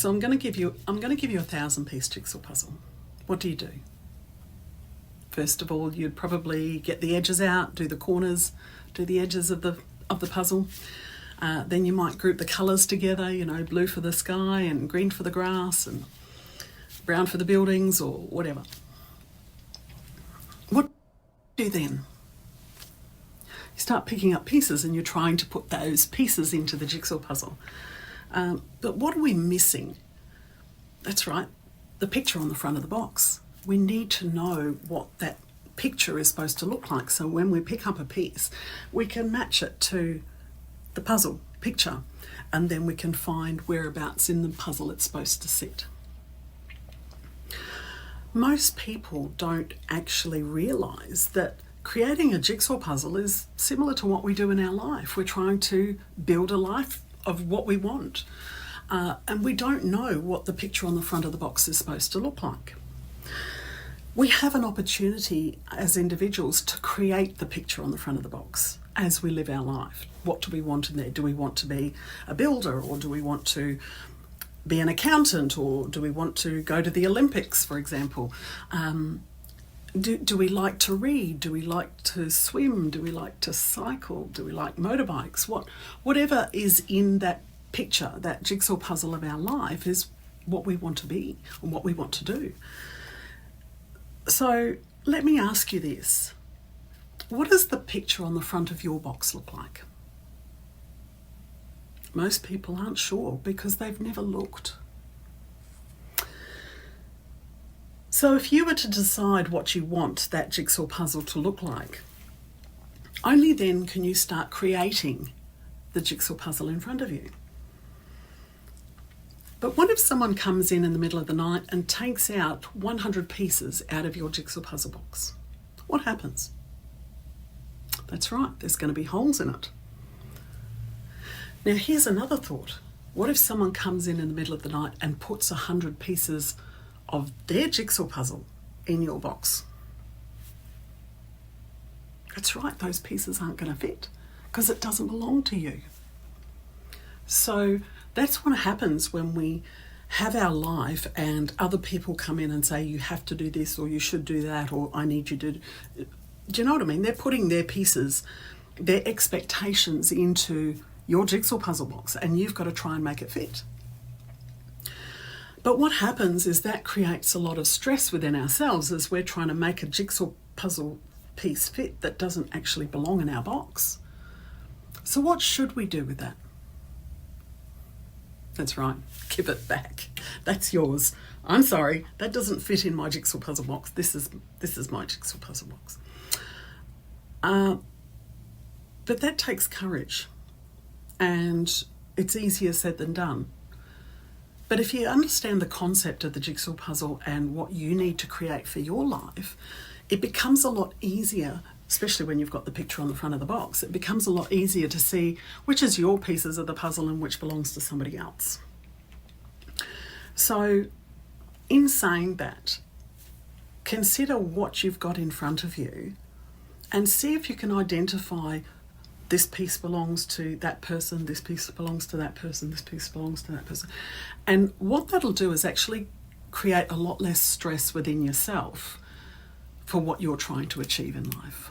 So I'm going to give you a 1,000-piece jigsaw puzzle. What do you do? First of all, you'd probably get the edges out, do the corners, do the edges of the puzzle. Then you might group the colours together, blue for the sky and green for the grass and brown for the buildings or whatever. What do you do then? You start picking up pieces and you're trying to put those pieces into the jigsaw puzzle. But what are we missing? That's right, the picture on the front of the box. We need to know what that picture is supposed to look like. So when we pick up a piece, we can match it to the puzzle picture, and then we can find whereabouts in the puzzle it's supposed to sit. Most people don't actually realise that creating a jigsaw puzzle is similar to what we do in our life. We're trying to build a life of what we want, and we don't know what the picture on the front of the box is supposed to look like. We have an opportunity as individuals to create the picture on the front of the box as we live our life. What do we want in there? Do we want to be a builder, or do we want to be an accountant, or do we want to go to the Olympics, for example? Do we like to read? Do we like to swim? Do we like to cycle? Do we like motorbikes? Whatever is in that picture, that jigsaw puzzle of our life, is what we want to be and what we want to do. So let me ask you this. What does the picture on the front of your box look like? Most people aren't sure because they've never looked. So if you were to decide what you want that jigsaw puzzle to look like, only then can you start creating the jigsaw puzzle in front of you. But what if someone comes in the middle of the night and takes out 100 pieces out of your jigsaw puzzle box? What happens? That's right, there's going to be holes in it. Now here's another thought. What if someone comes in the middle of the night and puts 100 pieces of their jigsaw puzzle in your box? That's right, those pieces aren't going to fit because it doesn't belong to you. So that's what happens when we have our life and other people come in and say, you have to do this, or you should do that, or I need you to. Do you know what I mean? They're putting their pieces, their expectations into your jigsaw puzzle box, and you've got to try and make it fit. But what happens is that creates a lot of stress within ourselves as we're trying to make a jigsaw puzzle piece fit that doesn't actually belong in our box. So what should we do with that? That's right, give it back. That's yours. I'm sorry, that doesn't fit in my jigsaw puzzle box. This is my jigsaw puzzle box. But that takes courage, and it's easier said than done. But if you understand the concept of the jigsaw puzzle and what you need to create for your life, it becomes a lot easier, especially when you've got the picture on the front of the box. It becomes a lot easier to see which is your pieces of the puzzle and which belongs to somebody else. So in saying that, consider what you've got in front of you and see if you can identify this piece belongs to that person, this piece belongs to that person, this piece belongs to that person. And what that'll do is actually create a lot less stress within yourself for what you're trying to achieve in life.